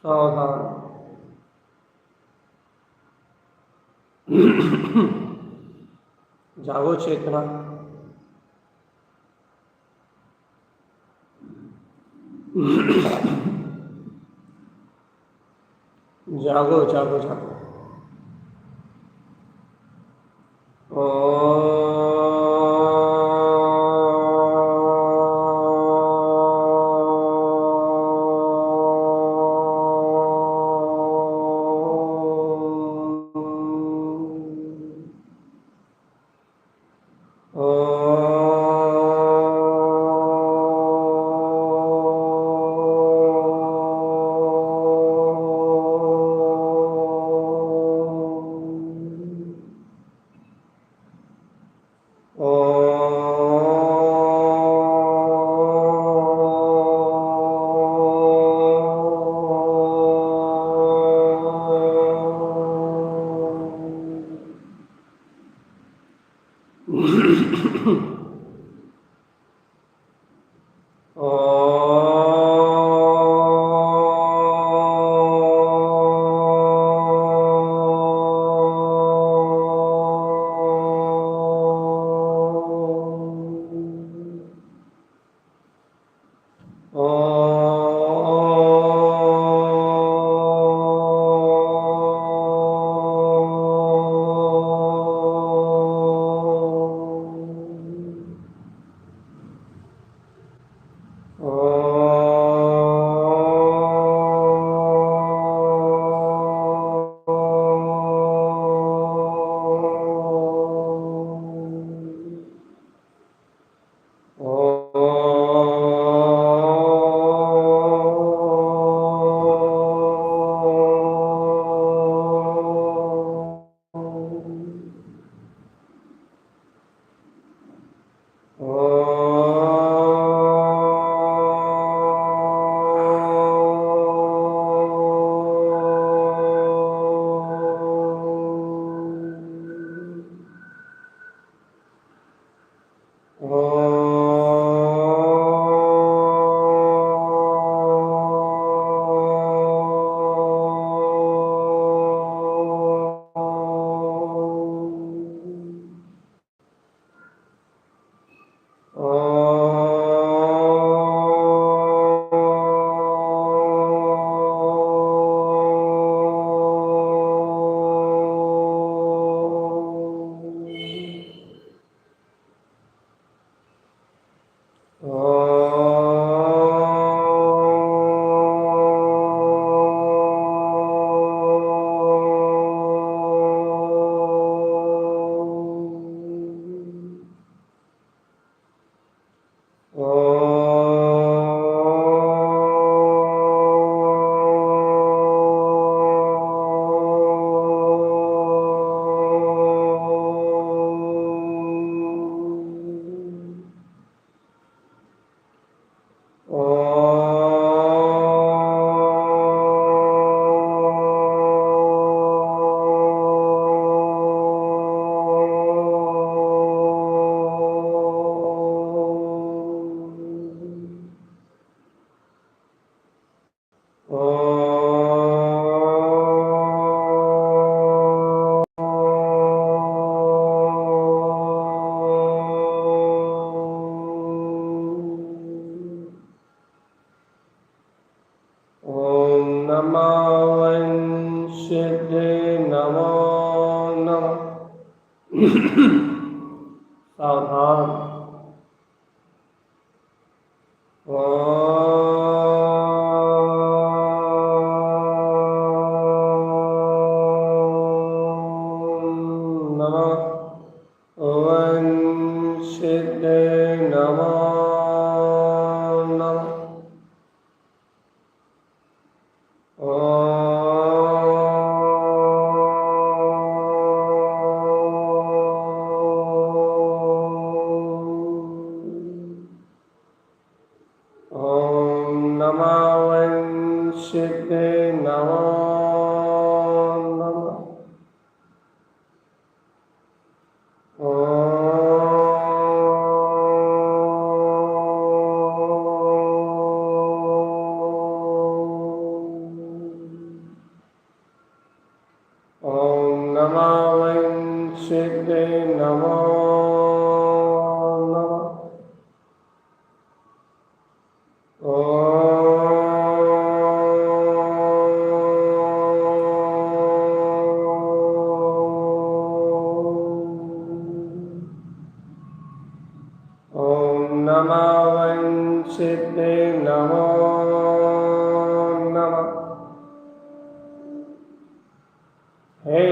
सावधान। जागो चेतना। जागो जागो जागो।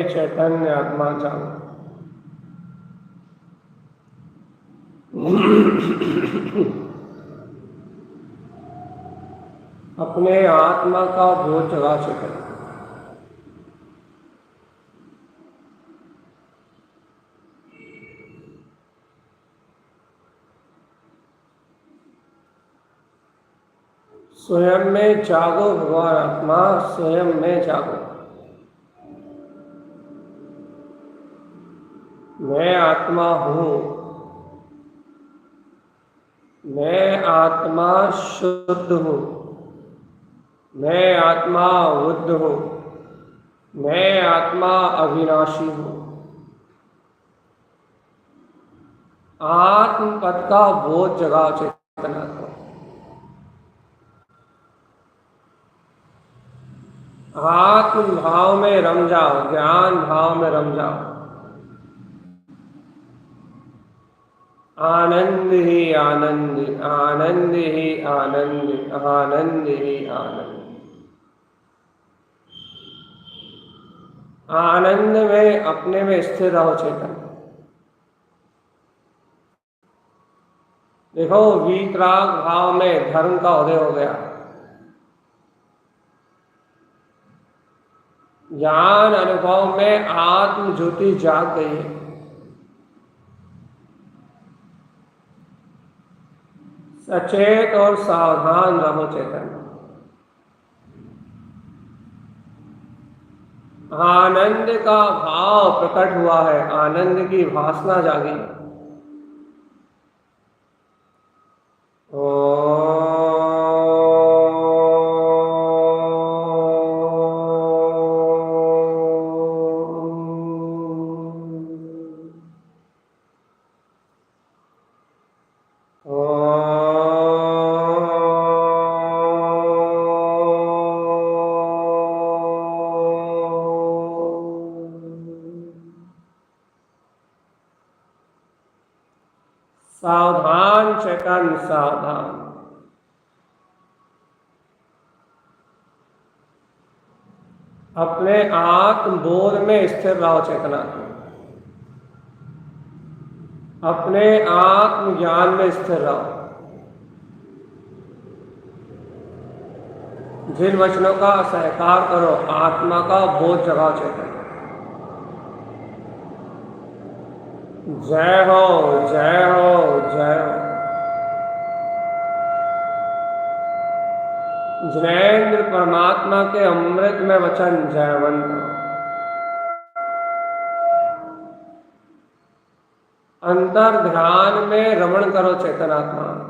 चैतन्य आत्मा जागो। अपने आत्मा का बोध जगा सके। स्वयं में जागो भगवान आत्मा, स्वयं में जागो। मैं आत्मा हूं, मैं आत्मा शुद्ध हूं, मैं आत्मा बुद्ध हूं, मैं आत्मा अविनाशी हूं। आत्म पद का बोध जगाओ चेतना को। आत्म भाव में रम जाओ, ज्ञान भाव में रम जाओ। आनंद ही आनंद, आनंद ही आनंद, आनंद ही आनंद। आनंद में अपने में स्थिर रहो चेतन। देखो वीतराग भाव में धर्म का उदय हो गया। ज्ञान अनुभव में आत्म ज्योति जाग गई है। सचेत और सावधान रहो चेतन। आनंद का भाव प्रकट हुआ है, आनंद की वासना जागी। सावधान चेतन, सावधान। अपने आत्म बोध में स्थिर रहो चेतना को। अपने आत्म ज्ञान में स्थिर रहो। जिन वचनों का सहकार करो, आत्मा का बोध जगाओ चेतन। जय हो, जय हो, जय हो। जिनेंद्र परमात्मा के अमृत में वचन जयवंत हो। अंतर ध्यान में रमण करो चेतनात्मा।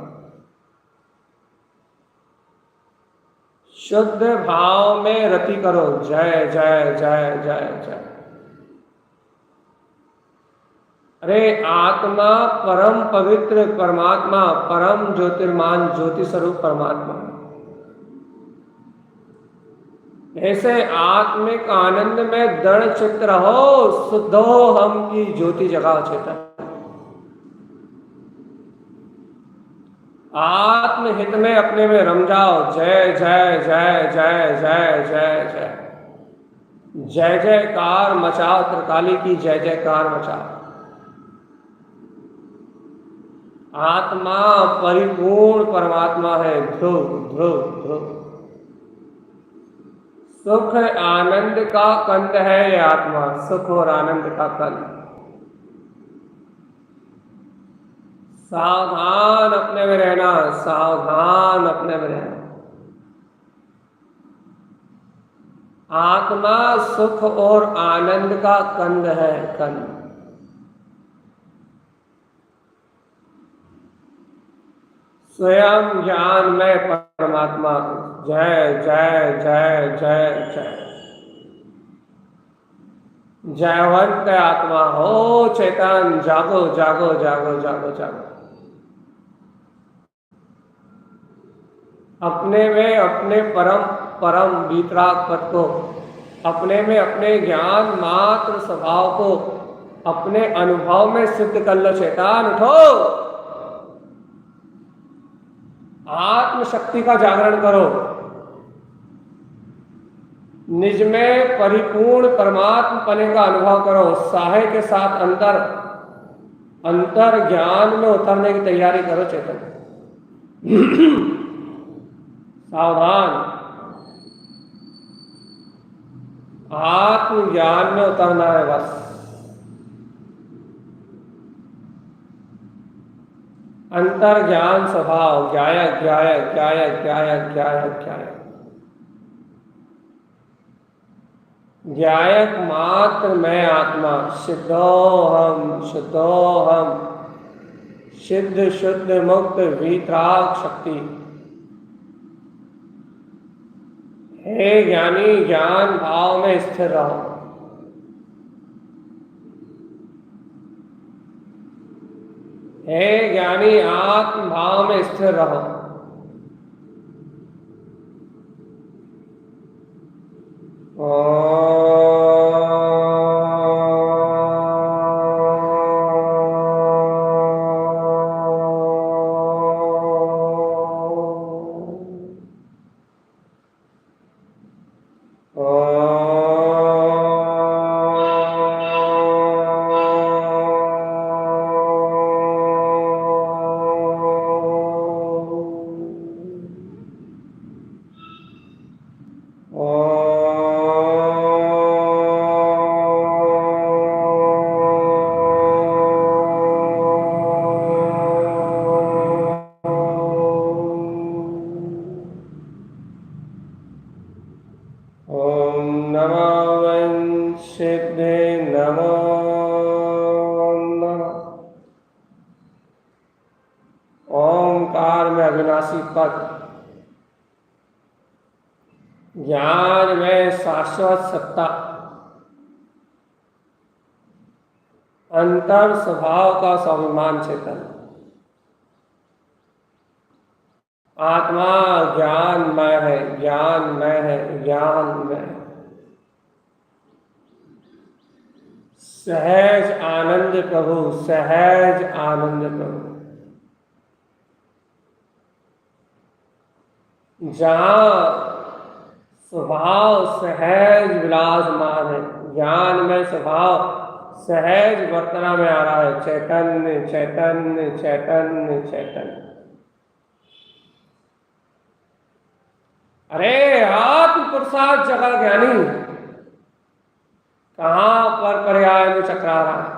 शुद्ध भाव में रति करो। जय जय जय जय जय। अरे आत्मा परम पवित्र परमात्मा, परम ज्योतिर्मान ज्योति स्वरूप परमात्मा। ऐसे आत्मिक आनंद में दृढ़ चित्त रहो। शुद्धो हम की ज्योति जगाओ चेतन। आत्महित में अपने में रम जाओ। जय जय जय जय जय जय जय। जय जयकार मचाओ, त्रिकाली की जय जयकार मचाओ। आत्मा परिपूर्ण परमात्मा है। ध्रुव ध्रुव ध्रुव। सुख आनंद का कंद है ये आत्मा, सुख और आनंद का कंद। सावधान अपने में रहना, सावधान अपने में रहना। आत्मा सुख और आनंद का कंद है, कंद। स्वयं ज्ञान में परमात्मा। जय जय जय जय जय। जयवंत आत्मा हो चेतन। जागो जागो जागो जागो जागो। अपने में अपने परम परम वीतराग पद को, अपने में अपने ज्ञान मात्र स्वभाव को अपने अनुभव में सिद्ध कर लो चेतन। उठो, आत्म शक्ति का जागरण करो। निज में परिपूर्ण परमात्मा पने का अनुभव करो। उत्साह के साथ अंतर ज्ञान में उतरने की तैयारी करो चेतन। सावधान, आत्मज्ञान में उतरना है बस। अंतर ज्ञान स्वभाव, ज्ञायक ज्ञायक ज्ञायक ज्ञायक ज्ञायक ज्ञायक ज्ञायक मात्र मैं आत्मा। शुद्धोहम शुद्धोहम, सिद्ध शुद्ध मुक्त वीतराग शक्ति। हे ज्ञानी, ज्ञान भाव में स्थिर रहो। हे ज्ञानी, आत्म भाव में स्थिर रहो। ओंकार में अविनाशी पद, ज्ञान में शाश्वत सत्ता, अंतर स्वभाव का स्वाभिमान चेतन। आत्मा ज्ञानमय है, ज्ञानमय है, ज्ञानमय है। सहज आनंद प्रभु, सहज आनंद प्रभु। जहाँ स्वभाव सहज विलासमान है, ज्ञान में स्वभाव सहज वर्तना में आ रहा है। चैतन्य चैतन्य चैतन्य चैतन्य। अरे आत्म पुरुषार्थ जगह ज्ञानी कहां पर पर्याय में चकरा रहा है।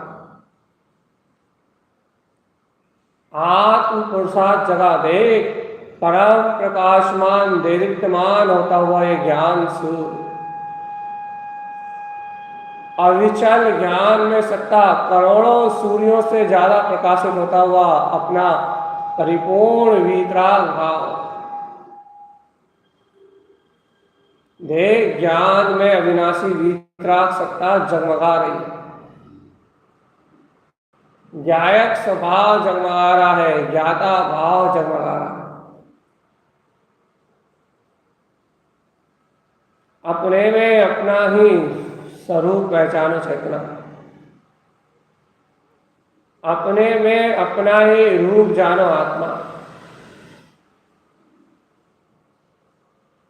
आत्म पुरुषार्थ जगह देख, परम प्रकाशमान देदीप्यमान होता हुआ ये ज्ञान सूर्य, अविचल ज्ञान में सत्ता करोड़ों सूर्यों से ज्यादा प्रकाशित होता हुआ अपना परिपूर्ण वीतराग भाव देख, ज्ञान में अविनाशी वीतराग सत्ता जगमगा रही है। ज्ञायक स्वभाव जगमगा रहा है, ज्ञाता भाव जगमगा रहा है। अपने में अपना ही स्वरूप पहचानो चेतना, अपने में अपना ही रूप जानो आत्मा।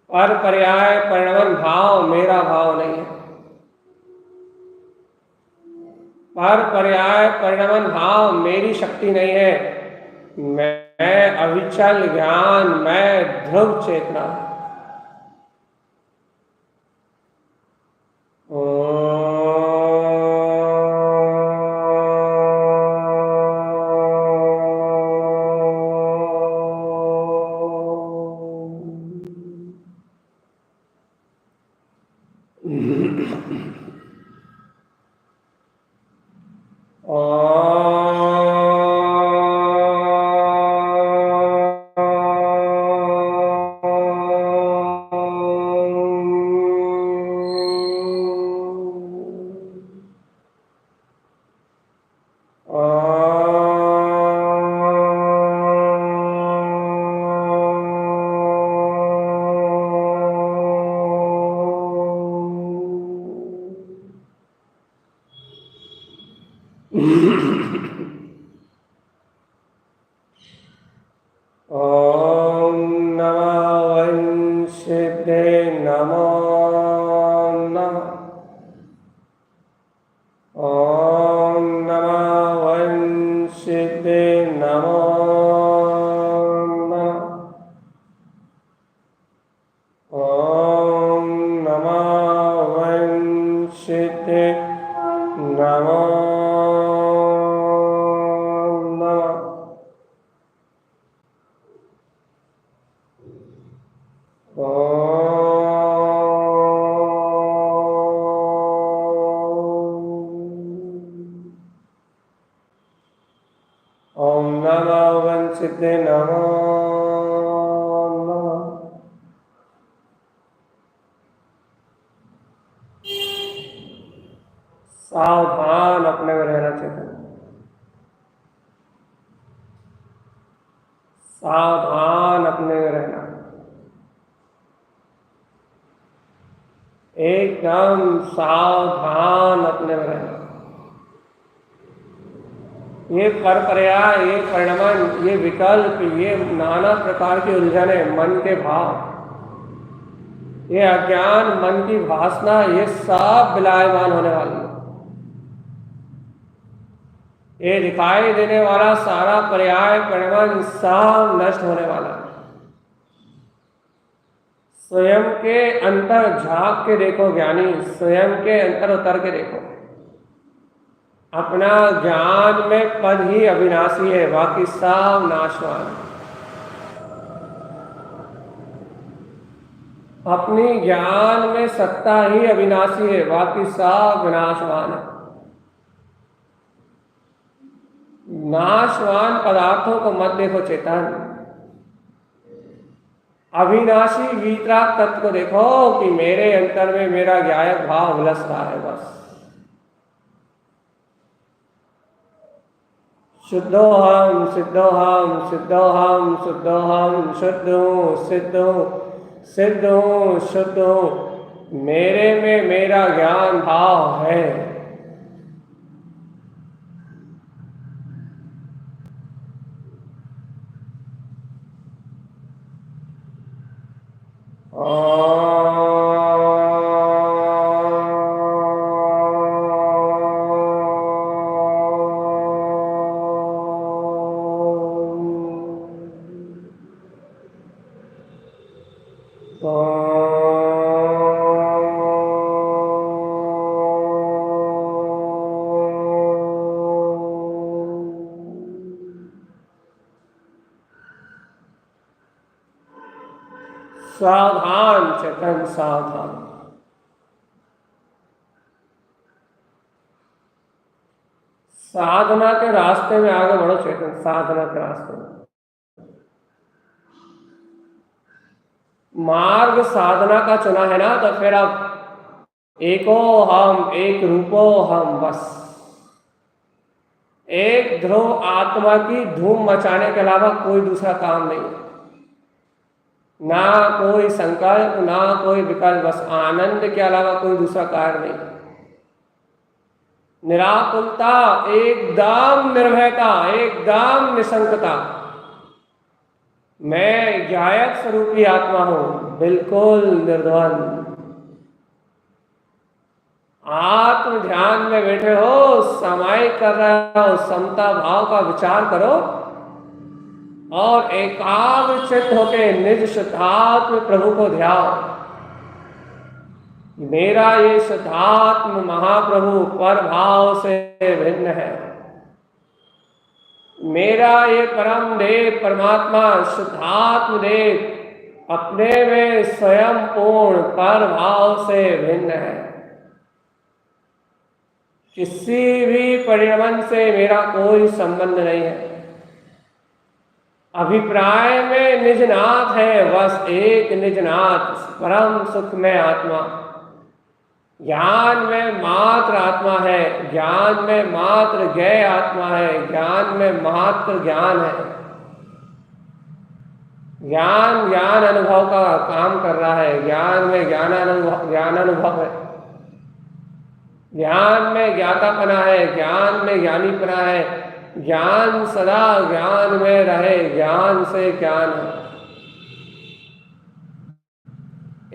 पर पर्याय परिणमन भाव मेरा भाव नहीं है। पर पर्याय परिणमन भाव मेरी शक्ति नहीं है। मैं अविचल ज्ञान, मैं ध्रुव चेतना। ओम नमः वंशिते नमः। सावधान अपने में रहना चेतन, सावधान अपने में रहना, एकदम सावधान अपने में रहना। ये परपर्याय, ये परिणमन, ये विकल्प, ये नाना प्रकार की उलझने, मन के भाव, ये अज्ञान, मन की वासना, ये सब विलायमान होने वाली है। ये दिखाई देने वाला सारा पर्याय परिणमन सब नष्ट होने वाला है। स्वयं के अंतर झांक के देखो ज्ञानी, स्वयं के अंतर उतर के देखो। अपना ज्ञान में पद ही अविनाशी है, बाकी सब नाशवान है। अपनी ज्ञान में सत्ता ही अविनाशी है, बाकी सब विनाशवान है। नाशवान पदार्थों को मत देखो चेतन, अविनाशी वीतराग तत्व को देखो कि मेरे अंतर में मेरा ज्ञायक भाव उलझ रहा है। बस शुद्धोहम सिद्धोहम सिद्धोहम शुद्धोहम शुद्धो सिद्धो सिद्धो शुद्धो, मेरे में मेरा ज्ञान भाव है। सावधान चेतन, सावधान। साधना के रास्ते में आगे बढ़ो चेतन, साधना के रास्ते में। मार्ग साधना का चुना है ना, तो फिर अब एको हम, एक रूपो हम, बस एक ध्रुव आत्मा की धूम मचाने के अलावा कोई दूसरा काम नहीं, ना कोई संकल्प, ना कोई विकल्प, बस आनंद के अलावा कोई दूसरा कार्य नहीं। निराकुलता, एकदम निर्भयता, एकदम निशंकता। मैं ज्ञायक स्वरूपी आत्मा हूं, बिल्कुल निर्द्वंद। आत्म ध्यान में बैठे हो, समाई कर रहे हो, समता भाव का विचार करो और एकाग्र चित्त होके निज शुद्धात्म प्रभु को ध्याओ। मेरा ये शुद्धात्म महाप्रभु पर भाव से भिन्न है। मेरा ये परम देव परमात्मा शुद्धात्म देव अपने में स्वयं पूर्ण पर भाव से भिन्न है। किसी भी परिणमन से मेरा कोई संबंध नहीं है। अभिप्राय में निजनाथ है, बस एक निजनाथ परम सुख में आत्मा। ज्ञान में मात्र आत्मा है, ज्ञान में मात्र ज्ञेय आत्मा है, ज्ञान में मात्र ज्ञान है। ज्ञान ज्ञान अनुभव का काम कर रहा है, ज्ञान में ज्ञान अनुभव है, ज्ञान में ज्ञातापना है, ज्ञान में ज्ञानीपना है। ज्ञान सदा ज्ञान में रहे, ज्ञान से ज्ञान है।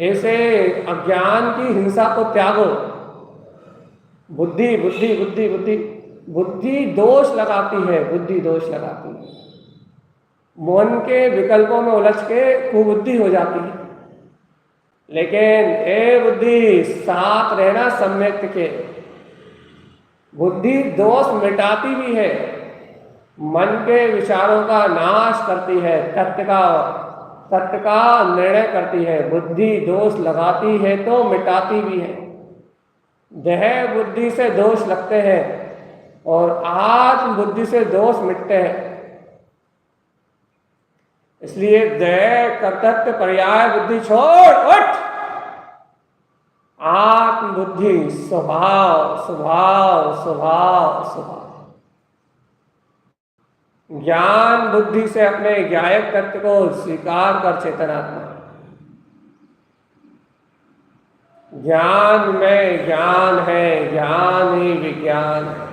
ऐसे अज्ञान की हिंसा को त्यागो। बुद्धि बुद्धि बुद्धि बुद्धि बुद्धि दोष लगाती है, बुद्धि दोष लगाती है। मन के विकल्पों में उलझ के कुबुद्धि हो जाती है। लेकिन ए बुद्धि, साथ रहना सम्यक के। बुद्धि दोष मिटाती भी है, मन के विचारों का नाश करती है, तत्व का निर्णय करती है। बुद्धि दोष लगाती है तो मिटाती भी है। देह बुद्धि से दोष लगते हैं और आत्म बुद्धि से दोष मिटते हैं। इसलिए देह कर्तव्य पर्याय बुद्धि छोड़ उठ, आत्म बुद्धि स्वभाव स्वभाव स्वभाव स्वभाव। ज्ञान बुद्धि से अपने ज्ञायक तत्व को स्वीकार कर चेतनात्मा। ज्ञान में ज्ञान है, ज्ञान ही विज्ञान है।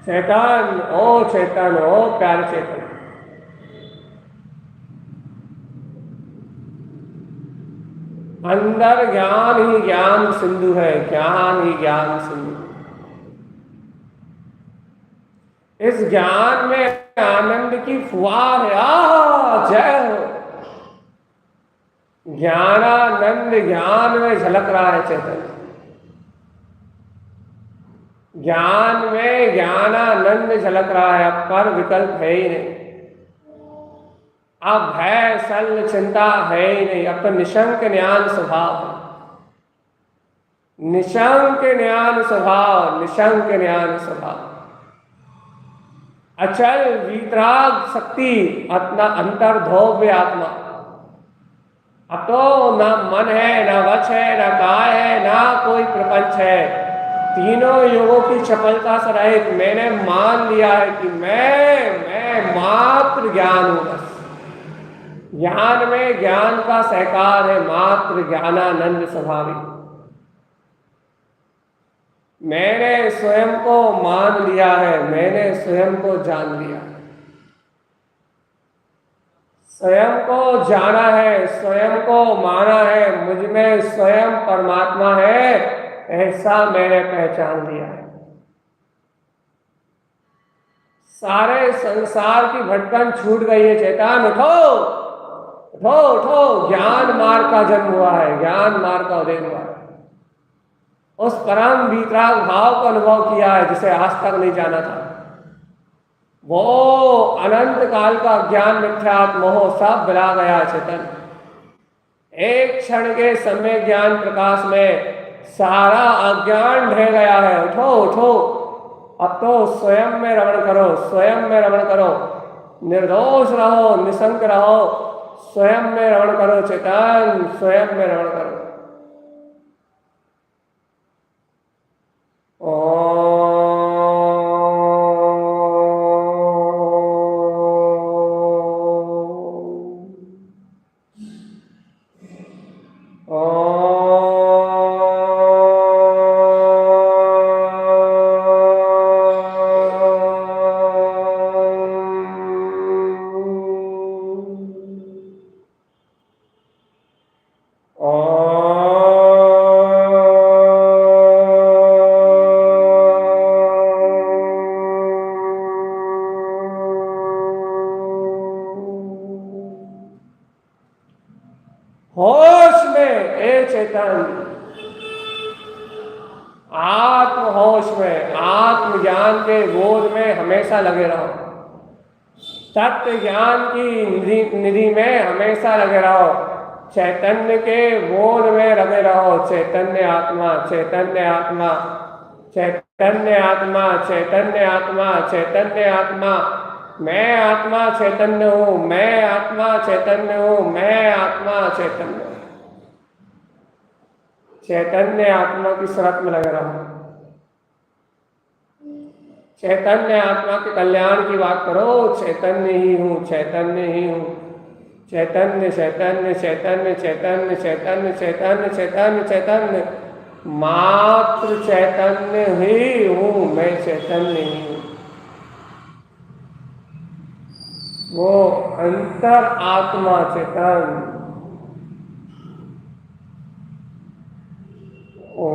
चेतन, ओ चेतन, ओ प्यारे चेतन, अंदर ज्ञान ही ज्ञान सिंधु है, ज्ञान ही ज्ञान सिंधु। इस ज्ञान में आनंद की फुहार है। जय हो। ज्ञानानंद ज्ञान में झलक रहा है चेतन। ज्ञान में ज्ञानानंद झलक रहा है। अब पर विकल्प है ही नहीं। अब भय सल चिंता है ही नहीं। अब तो निशंक ज्ञान स्वभाव है। निशंक ज्ञान स्वभाव, निशंक ज्ञान स्वभाव। अचल वीतराग शक्ति, अपना अंतर्धोव्य आत्मा। अब तो ना मन है, ना वच है, ना काय है, ना कोई प्रपंच है। तीनों युगों की चपलता से रहित मैंने मान लिया है कि मैं मात्र ज्ञान हूं। बस ज्ञान में ज्ञान का सहकार है, मात्र ज्ञानानंद स्वाभाविक। मैंने स्वयं को मान लिया है, मैंने स्वयं को जान लिया है। स्वयं को जाना है, स्वयं को माना है, मुझ में स्वयं परमात्मा है, ऐसा मैंने पहचान लिया है। सारे संसार की भटकन छूट गई है। चेतन उठो, उठो, उठो। ज्ञान मार्ग का जन्म हुआ है, ज्ञान मार्ग का उदय हुआ है। उस परम वीतराग भाव को अनुभव किया है जिसे आज तक नहीं जाना था। वो अनंत काल का ज्ञान मिथ्यात्म मोह सब भुला गया चेतन। एक क्षण के समय ज्ञान प्रकाश में सारा अज्ञान ढह गया है। उठो, उठो। अब तो स्वयं में रमण करो, स्वयं में रमण करो। निर्दोष रहो, निसंक रहो, स्वयं में रमण करो चेतन, स्वयं में रमण करो। होश में ए चेतन, आत्म होश में, आत्म ज्ञान के बोध में हमेशा लगे रहो। तत्व ज्ञान की निधि में हमेशा लगे रहो। चैतन्य के बोध में लगे रहो। चैतन्य आत्मा, चैतन्य आत्मा, चैतन्य आत्मा, चैतन्य आत्मा, चैतन्य आत्मा। मैं आत्मा चैतन्य हूं, मैं आत्मा चैतन्य हूं, मैं आत्मा चैतन्य हूं। चैतन्य आत्मा की शरत में लगे रहो। चैतन्य आत्मा के कल्याण की बात करो। चैतन्य ही हूं, चैतन्य ही हूं। चैतन्य चैतन्य चैतन्य चैतन्य चैतन्य चैतन्य चैतन्य चैतन्य, मात्र चैतन्य ही हूं, मैं चैतन्य ही हूं। वो अंतर आत्मा चेतन। ओ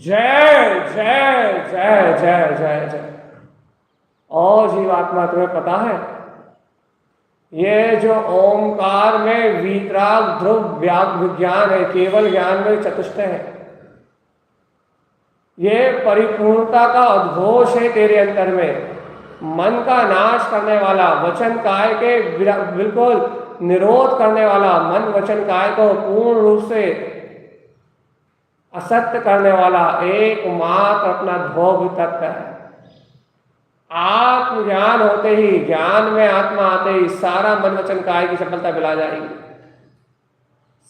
जय जय जय जय जय जय। और जीवात्मा तुम्हें पता है, ये जो ओमकार में वीतराग ध्रुव विज्ञान है, केवल ज्ञान में चतुष्टय है, ये परिपूर्णता का उद्घोष है तेरे अंतर में। मन का नाश करने वाला, वचन काय के बिल्कुल निरोध करने वाला, मन वचन काय को पूर्ण रूप से असत्य करने वाला एकमात्र अपना ध्रुव तत्व है। आत्मज्ञान होते ही, ज्ञान में आत्मा आते ही सारा मन वचन काय की सफलता मिला जाएगी,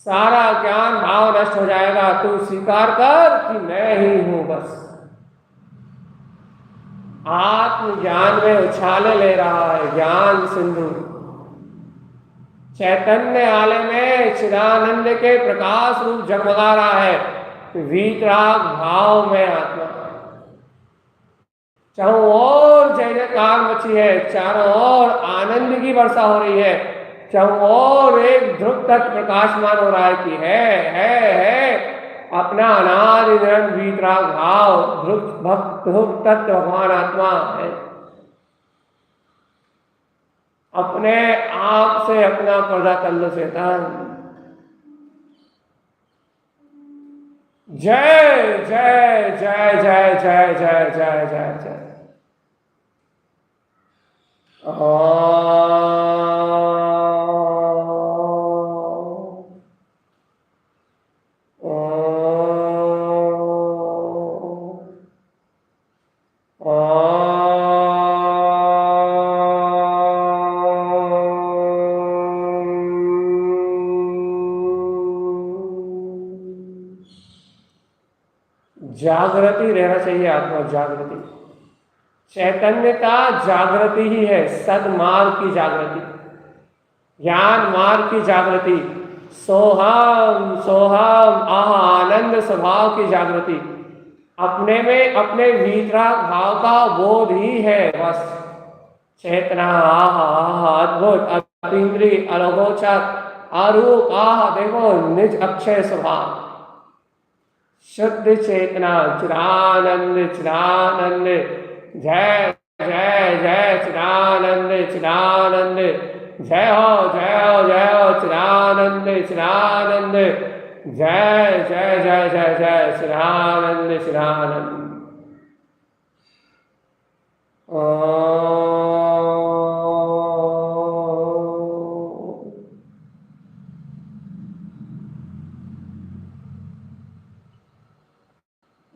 सारा ज्ञान भाव नष्ट हो जाएगा। तू स्वीकार कर कि मैं ही हूं बस। आत्मज्ञान में उछाले ले रहा है ज्ञान सिंधु, चैतन्य आलय में चिदानंद के प्रकाश रूप जगमगा रहा है। वीतराग भाव में आत्मा, चारों ओर जय जयकार मची है, चारों ओर आनंद की वर्षा हो रही है, चारों ओर एक ध्रुव तत्व प्रकाशमान हो रहा है कि है अपना अनादि निरंतर वीतराग भाव ध्रुव तत्व भगवान आत्मा है। अपने आप से अपना पर्दा कर लो शैतान। जय जय जय जय जय जय जय जय जय। जागृति रहना चाहिए, आत्मा जागृति। चैतन्यता जागृति ही है, सदमार्ग की जागृति, ज्ञान मार्ग की जागृति, सोहम सोहम आनंद स्वभाव की जागृति, अपने में अपने वीतराग भाव का बोध ही है बस। चेतना अद्भुत अतीन्द्रिय अलगोचर आरूप देखो निज अक्षय स्वभाव, शुद्ध चेतना चिदानंद चिदानंद, जय जय जय चिदानंद चिदानंद, जय हो चिदानंद चिदानंद, जय जय जय जय जय चिदानंद चिदानंद।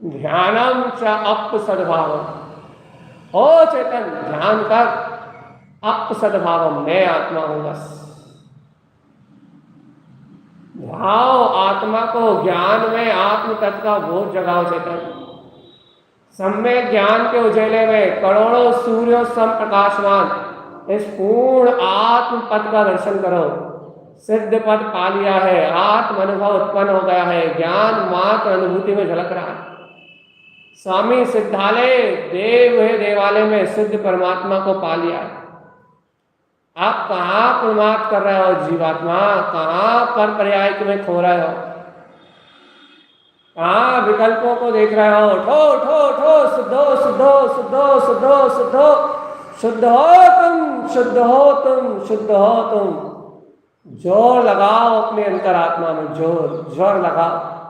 ध्यानम च अप सद्भावम, हो चेतन ध्यान कर, अप सद्भावम मैं आत्मा हूं बस। भाव आत्मा को ज्ञान में आत्म तत्व का बोध जगाओ चेतन। सम्यक ज्ञान के उजाले में करोड़ों सूर्यों सम प्रकाशमान इस पूर्ण आत्म पद का दर्शन करो। सिद्ध पद पा लिया है, आत्म अनुभव उत्पन्न हो गया है, ज्ञान मात्र अनुभूति में झलक रहा है। स्वामी सिद्धालय देव है, देवालय में सिद्ध परमात्मा को पा लिया। आप कहाँ प्रमाद कर रहे हो जीवात्मा, कहाँ पर पर्याय में खो रहे हो, कहाँ विकल्पों को देख रहे हो। ठो ठो ठो शुद्धो शुद्धो शुद्धो शुद्धो शुद्धो, शुद्ध हो तुम, शुद्ध हो तुम, शुद्ध हो तुम। जोर लगाओ अपने अंतरात्मा में, जोर लगाओ।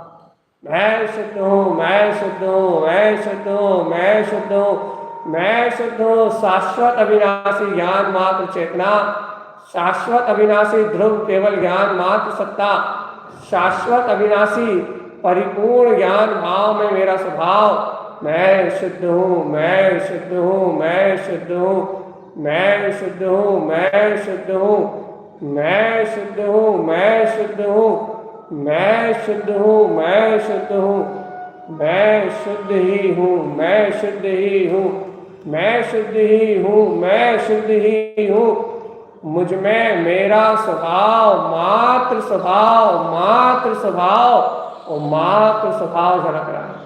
मैं शुद्ध हूँ, मैं शुद्ध हूँ, मैं शुद्ध हूँ, मैं शुद्ध हूँ, मैं शुद्ध हूँ। शाश्वत अविनाशी ज्ञान मात्र चेतना, शाश्वत अविनाशी ध्रुव केवल ज्ञान मात्र सत्ता, शाश्वत अविनाशी परिपूर्ण ज्ञान भाव में मेरा स्वभाव। मैं शुद्ध हूँ, मैं शुद्ध हूँ, मैं शुद्ध हूँ, मैं शुद्ध हूँ, मैं शुद्ध हूँ, मैं शुद्ध हूँ, मैं शुद्ध हूँ, मैं शुद्ध हूँ, मैं शुद्ध हूँ, मैं शुद्ध ही हूँ, मैं शुद्ध ही हूँ, मैं शुद्ध ही हूँ, मैं शुद्ध ही हूँ, मुझ में मेरा स्वभाव, मात्र स्वभाव, मात्र स्वभाव और मात्र स्वभाव झलक रहा है।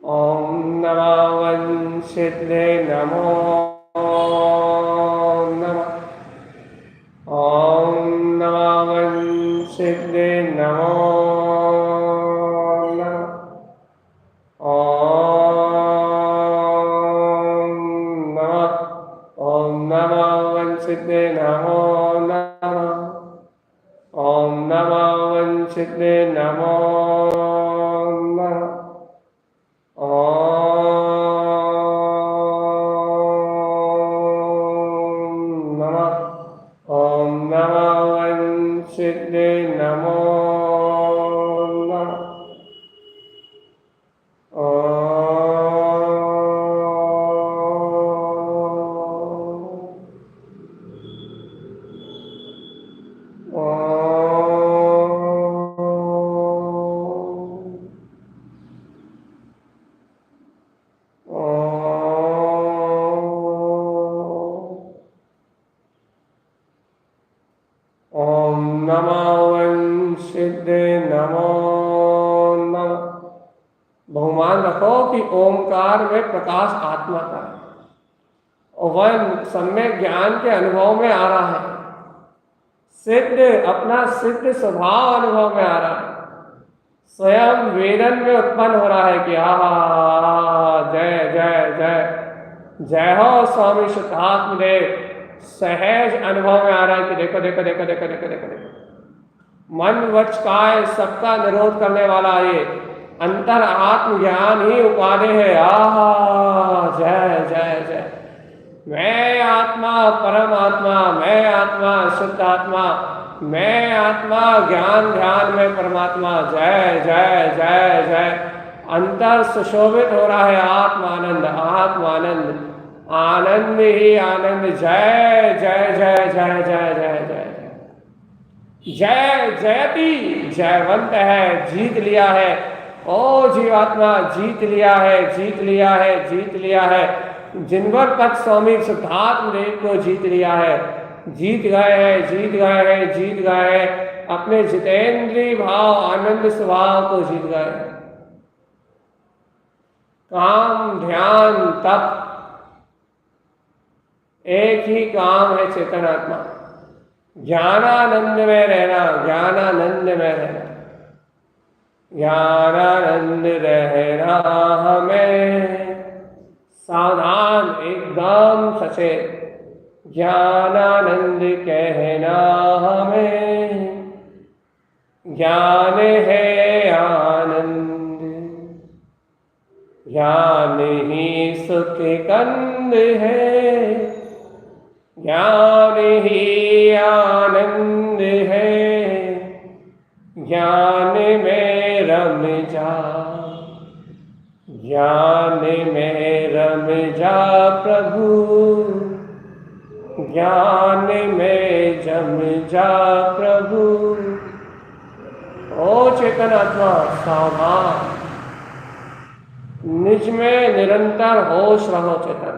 ओम नमो वंशिते नमो नमः। ओम नमो वंशिते नमो नमः। ओम नमो वंशिते नमो नमः। ओम नमो वंशिते नमो नमः। ओम नमो वंशिते नमो नमः। ओम नमो वंशिते नमो नमः। बहुमान रखो कि ओमकार में प्रकाश आत्मा का है और वह सम्यक ज्ञान के अनुभव में आ रहा है। सिद्ध अपना सिद्ध स्वभाव अनुभव में आ रहा है। स्वयं वेदन में उत्पन्न हो रहा है कि जय जय जय जय हो स्वामी शुद्धात्मदेव। सहज अनुभव में आ रहा है कि देखो देखो देखो देखो देखो देखो देखो, मन वच काय सबका निरोध करने वाला ये अंतर आत्म ज्ञान ही उपाधि है। जय जय जय। मैं आत्मा परमात्मा, मैं आत्मा शुद्ध आत्मा, मैं आत्मा ज्ञान ध्यान में परमात्मा। जय जय जय जय। अंतर सुशोभित हो रहा है। आत्मानंद आत्मानंद, आनंद ही आनंद। जय जय जय जय जय जय जय जय जयति जयवंत है, जीत लिया है। ओ जीवात्मा जीत लिया है, जीत लिया है, जीत लिया है। जिनवर पद स्वामी शुद्धात्मदेव को जीत लिया है। जीत गए हैं, जीत गए हैं, जीत गए हैं। अपने जितेंद्रीय भाव आनंद स्वभाव को जीत गए हैं। काम ध्यान तप एक ही काम है चेतन आत्मा। ज्ञानानंद में रहना, ज्ञानानंद में रहना, ज्ञानानंद रहना हमें। सावधान एकदम सचेत, ज्ञानानंद कहना हमें। ज्ञान है आनंद, ज्ञान ही सुख कंद है, ज्ञान ही आनंद है। ज्ञान में रम जा, ज्ञान में रम जा प्रभु, ज्ञान में जम जा प्रभु। ओ चेतन आत्मा सावधान, निज में निरंतर होश रहो चेतन।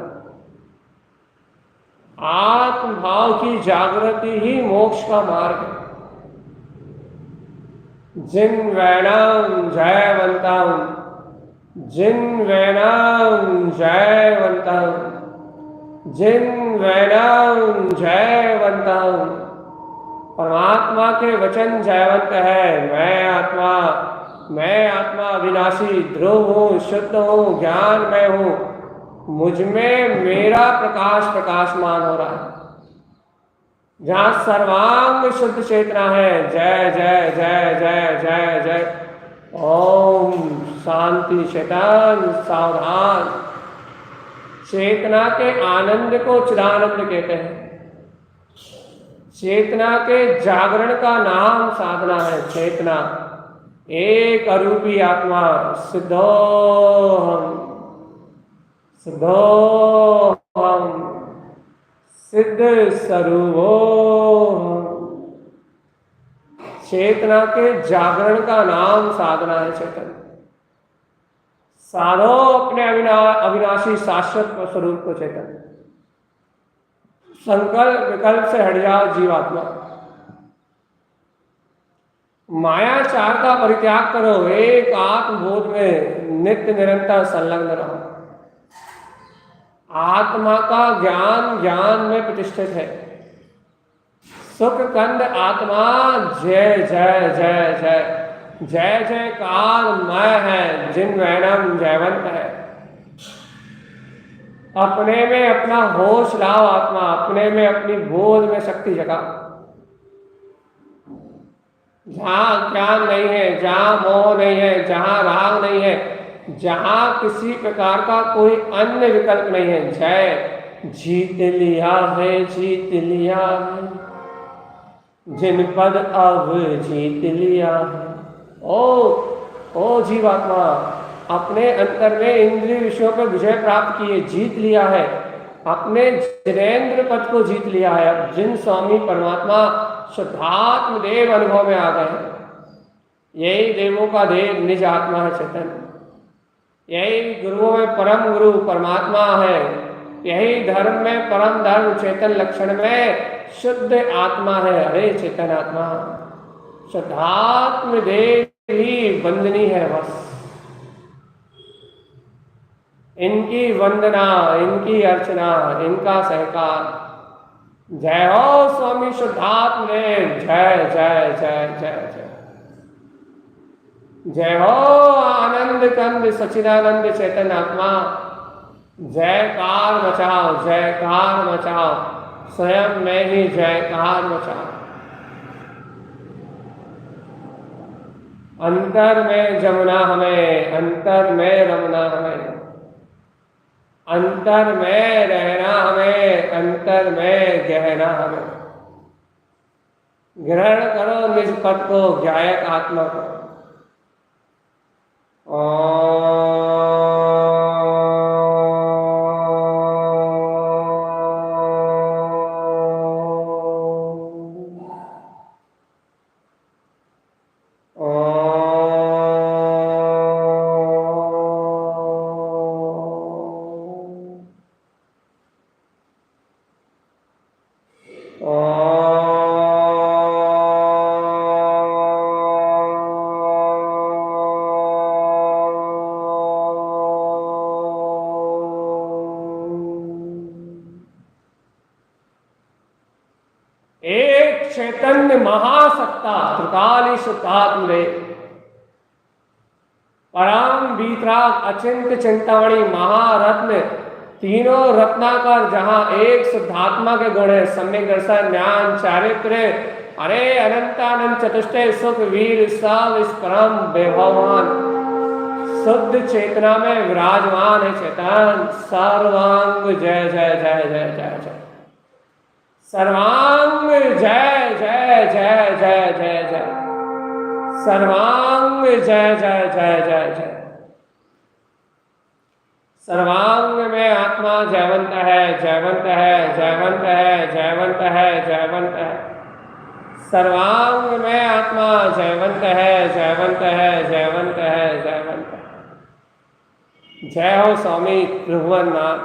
आत्म भाव की जागृति ही मोक्ष का मार्ग है। जिन वैणाम जयवंतम, जिन वैणाम जयवंतम, जिन वैणाम जयवंतम। परमात्मा के वचन जयवंत है। मैं आत्मा अविनाशी ध्रुव हूँ, शुद्ध हूँ, ज्ञान में हूँ। मुझ में मेरा प्रकाश प्रकाशमान हो रहा है। जहाँ सर्वांग शुद्ध चेतना है। जय जय जय जय जय जय। ओम शांति चेतन सावधान। चेतना के आनंद को चिदानंद कहते हैं। चेतना के जागरण का नाम साधना है। चेतना एक अरूपी आत्मा सिद्धोहम, सिद्धोहम, सिद्ध स्वरूपोहम। चेतना के जागरण का नाम साधना है चेतन। साधो अपने अविनाशी शाश्वत स्वरूप को चेतन। संकल्प विकल्प से हट जाओ जीवात्मा, मायाचार का परित्याग करो, एक आत्मबोध में नित्य निरंतर संलग्न रहो। आत्मा का ज्ञान ज्ञान में प्रतिष्ठित है। सुख कंद आत्मा जय जय जय जय जय जयकार मैं है, जिन वैनम जयवंत है। अपने में अपना होश लाओ आत्मा, अपने में अपनी बोध में शक्ति जगाओ। जहां ज्ञान नहीं है, जहां मोह नहीं है, जहां राग नहीं है, जहां किसी प्रकार का कोई अन्य विकल्प नहीं है, जय जीत लिया है, जीत लिया है, जिन पद अब जीत लिया है। ओ जीवात्मा, अपने अंतर में इंद्रिय विषयों पर विजय प्राप्त किए, जीत लिया है, अपने जिनेन्द्र पद को जीत लिया है। अब जिन स्वामी परमात्मा शुद्धात्म देव अनुभव में आ गए, यही देवों का देव निज आत्मा है चेतन, यही गुरुओं में परम गुरु परमात्मा है, यही धर्म में परम धर्म चेतन लक्षण में शुद्ध आत्मा है। अरे चेतन आत्मा, शुद्धात्म देव ही वंदनीय है। बस इनकी वंदना, इनकी अर्चना, इनका सहकार। जय हो स्वामी शुद्धात्म देव, जय जय जय जय जय जय हो आनंद कंद सचिदानंद चेतन आत्मा। जयकार मचाओ, जयकार मचाओ, स्वयं में ही जयकार मचाओ। अंतर में जमुना हमें, अंतर में रमना हमें, अंतर में रहना हमें, अंतर में गहना हमें। ग्रहण करो निज पद को, ज्ञायक आत्मा को। एक चैतन्य महासत्ता त्रिकाली शुद्धात्म देव, परम वीतराग अचिंत चिंतामणि महारत्न, तीनों रत्नाकर, जहां एक शुद्धात्मा के गुण है, सम्यक दर्शन, ज्ञान, चारित्र, अरे अनंतानंद चतुष्टय सुख वीर सब इस परम वैभवान शुद्ध चेतना में विराजमान है चेतन। सर्वांग जय जय जय जय जय जय, सर्वांग जय जय जय जय जय जय, सर्वांग जय जय जय जय जय। सर्वांग में आत्मा जयवंत है, जयवंत है, जयवंत है, जयवंत है, जयवंत है। सर्वांग में आत्मा जयवंत है, जयवंत है, जयवंत है, जयवंत है। जय हो स्वामी त्रिभुवन नाथ,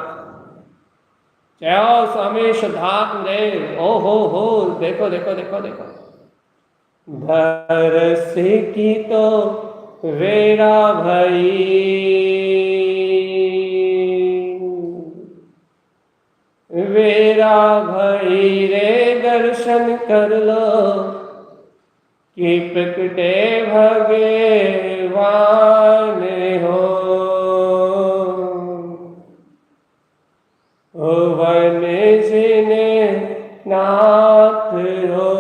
जय हो स्वामी शुद्धात्म देव। ओ हो, देखो देखो देखो देखो, धरस की तो वेरा भई, वेरा भई रे दर्शन कर लो, कि प्रकटे भगवान हो। वन जिने नाथ हो,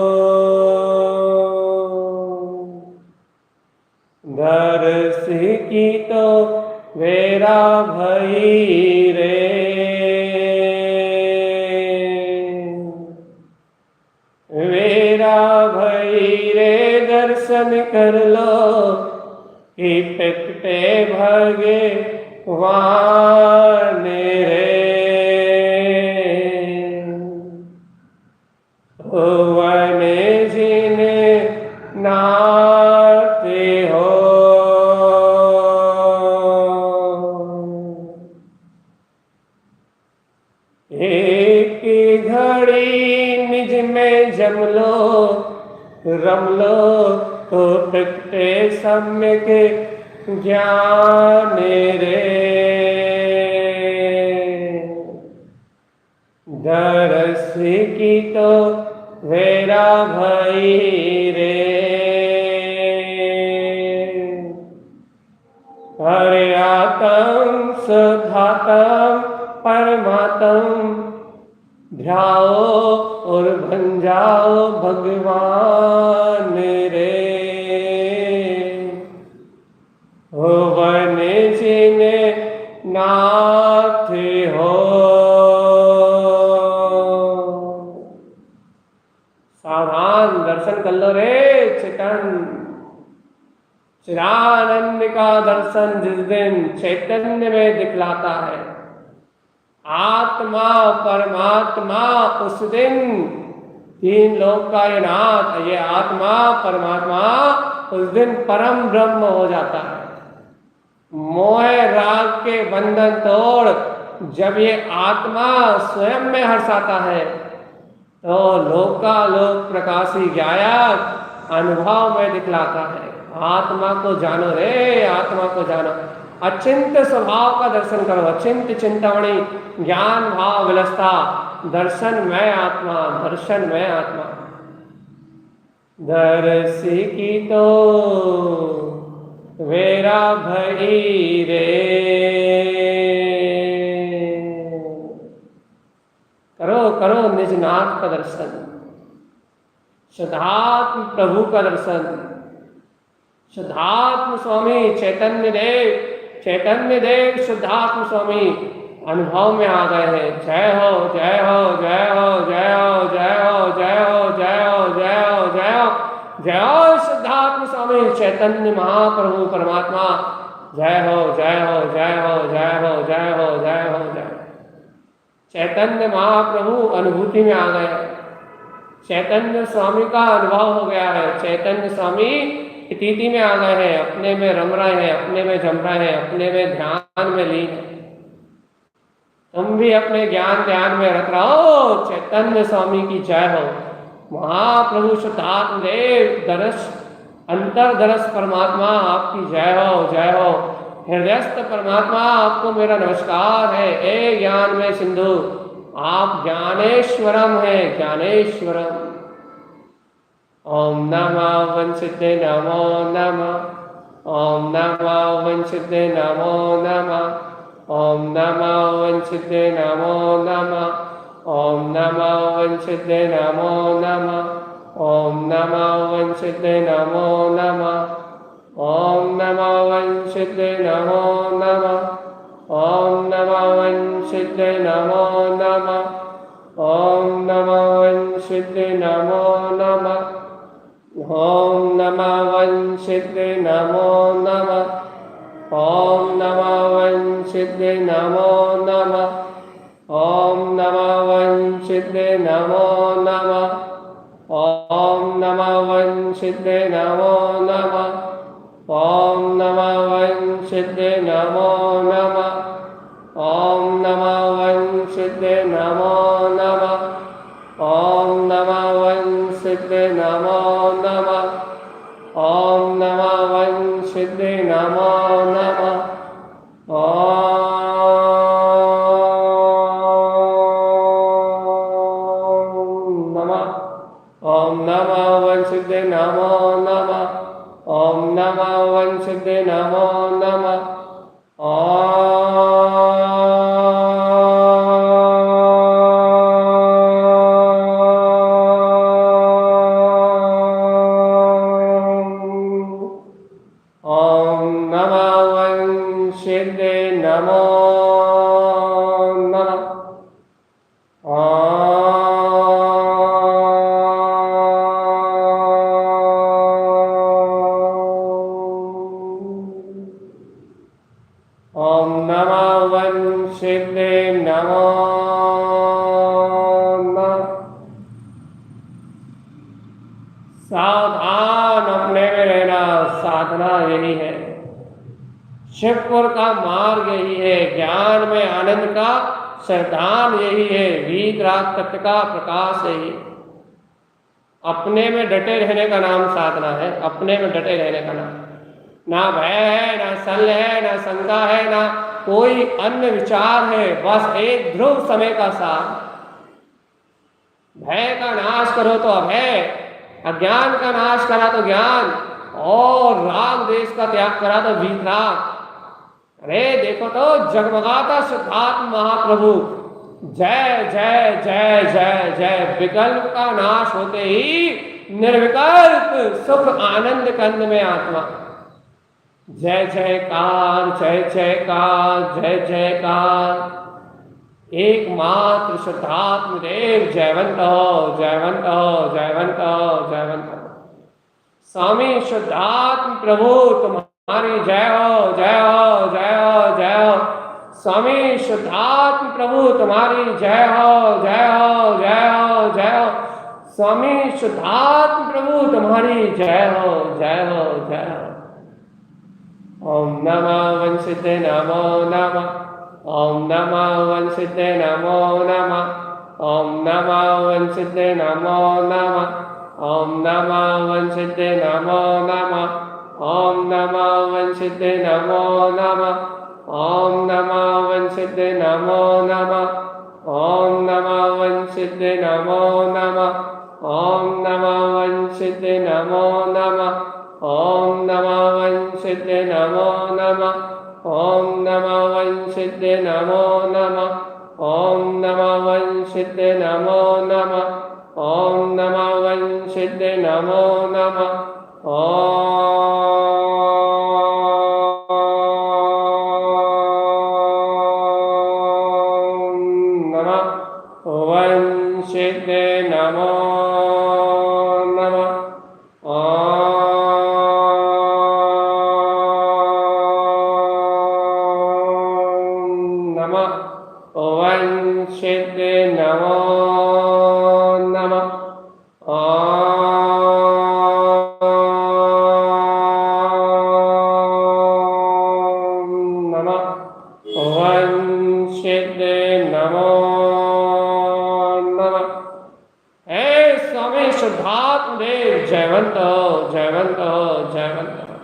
दरस की तो वेरा भई रे, वेरा भई रे दर्शन कर लो, कि प्रकटे भगवान रे। वन जिने नाथ हो, एक घड़ी निज में जम लो, रम लो, तो प्रगटे सम्यक ज्ञान रे। दरस की तो वेरा भई रे। हरे आतम सधातम परमात्म, ध्याओ और बन जाओ भगवान रे। हो वन जिने नाथ हो, सावधान दर्शन कर लो रे चेतन। चिदानंद का दर्शन जिस दिन चैतन्य में दिखलाता है, आत्मा परमात्मा उस दिन तीन लोक का ये नाथ, ये आत्मा परमात्मा उस दिन परम ब्रह्म हो जाता है। मोह राग के बंधन तोड़ जब ये आत्मा स्वयं में हर्षाता है, तो लोकालोक प्रकाशी गायक अनुभव में दिखलाता है। आत्मा को जानो रे, आत्मा को जानो। अचिंत स्वभाव का दर्शन करो, अचिंत चिंतामणि ज्ञान भाव विलसता, दर्शन में आत्मा, दर्शन में आत्मा। दर्श की तो वेरा भई रे। करो करो निज नाथ का दर्शन, शुद्धात्म प्रभु का दर्शन। शुद्धात्म स्वामी चैतन्य देव शुद्धात्म स्वामी अनुभव में आ गए हैं। जय हो जय हो जय हो जय हो जय हो जय हो जय हो जय हो जय हो जय हो शुद्धात्म स्वामी चैतन्य महाप्रभु परमात्मा। जय हो जय हो जय हो जय हो जय हो जय हो जय। चैतन्य महाप्रभु अनुभूति में आ गए हैं। चैतन्य स्वामी का अनुभव हो गया है। चैतन्य स्वामी स्थिति में आ गए हैं, अपने में रम रहे हैं, अपने में जम रहे हैं, अपने में ध्यान में लीन है। तुम भी अपने ज्ञान ध्यान में रख रहो। चैतन्य स्वामी की जय हो। महाप्रभु शुद्धात्म देव दरस अंतर दरस परमात्मा आपकी जय हो जय हो। हृदयस्थ परमात्मा आपको मेरा नमस्कार है। ए ज्ञान में सिंधु आप ज्ञानेश्वरम है, ज्ञानेश्वरम। ओम नमः वंशिते नमो नमः। ओम नमः वंशिते नमो नमः। ओम नमः वंशिते नमो नमः। ओम नमः वंशिते नमो नमः। ओम नमः वंशिते नमो नमः। ओम नमः वंशिते नमो नमः। ओम नमः वंशिते नमो नमः। ओम नमः वंशिते नमो नमः। ओम नमः वंशिते नमो नमः। ओम नमः वंशिते नमो नमः। ओम नमः वंशिते नमो नमः। ओम नमः वंशिते नमो नमः। ओम नमः वंशिते नमो नमः। ओम नमः वंशिते नमो नमः। ओम नमः वंशिते नमो नमः। ओम नमः वंशिते नमो नमः। ओम नमः वंशिते नमो नमः। ओम नमः वंशिते नमो नमः। सावधान अपने में रहना, साधना यही है। शिवपुर का मार्ग यही है। ज्ञान में आनंद का सिद्धांत यही है, वीतराग तत्व का प्रकाश है ही। अपने में डटे रहने का नाम साधना है, अपने में डटे रहने का नाम। ना भय है, ना सल है, ना शंका है, ना कोई अन्य विचार है, बस एक ध्रुव समय का साथ। भय का नाश करो तो अभय, अज्ञान का नाश करा तो ज्ञान, और राग देश का त्याग करा तो वीतराग। अरे देखो तो जगमगाता सिद्धार्थ महाप्रभु, जय जय जय जय जय, विकल्प का नाश होते ही निर्विकल्प सुख आनंद कंद में आत्मा। जय जयकार जय जयकार जय जयकार, एकमात्र शुद्धात्म देव जयवंत हो जयवंत हो जयवंत हो जयवंत हो। स्वामी शुद्धात्म प्रभु तुम्हारी जय हो जय हो जय हो जय हो। स्वामी शुद्धात्म प्रभु तुम्हारी जय हो जय हो जय हो जय हो। स्वामी शुद्धात्म प्रभु तुम्हारी जय हो जय हो जय हो। ओम नमः वंशिते नमो नमः, ओम नमः वंशिते नमो नमः, ओम नमः वंशिते नमो नमः, ओम नमः वंशिते नमो नमः, ओम नमः वंशिते नमो नमः, ओम नमः वंशिते नमो नमः, ओम नमः वंशिते नमो नमः, ओम नमः वंशिते नमो नमः, ओम नमः वंशिते नमो नमः, ओम नमः वंशिते नमो नमः, ओम नमः वंशिते नमो नमः, ओम नमः वंशिते नमो नमः, वंशिते नमो नमः, वंशिते नमो नमः, वंशिते नमो नमः। हे स्वामी शुद्धात्म देव जयवंत हो जयवंत हो जयवंत हो।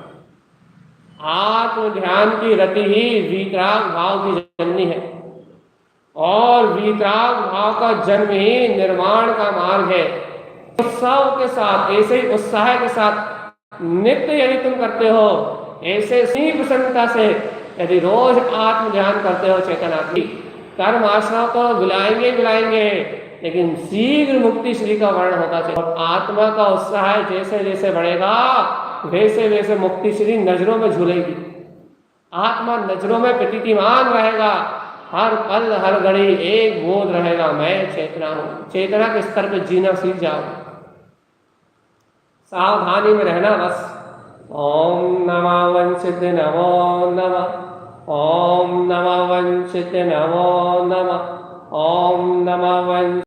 आत्म ध्यान की रति ही वीतराग भाव की जननी है, और वीतराग भाव का जन्म ही निर्माण का मार्ग है। उत्साह के साथ, ऐसे ही उत्साह के साथ नित्य यदि तुम करते हो, ऐसे इसी प्रसन्नता से यदि रोज आत्म ध्यान करते हो, चेतनात्मी कर्म आश्रम को बुलाएंगे बुलाएंगे, लेकिन शीघ्र मुक्ति श्री का वर्ण होगा चाहिए। और आत्मा का उत्साह जैसे जैसे बढ़ेगा, वैसे वैसे मुक्ति श्री नजरों में झूलेगी। आत्मा नजरों में प्रतीतिमान रहेगा, हर पल हर घड़ी एक बोध रहेगा, मैं चेतना हूं। चेतना के स्तर पर जीना सीख जाओ, सावधानी में रहना बस। ओम नमः वंशिते नमो नमः, ओम नमः वंशिते नमो नमः, ओम नमः वंश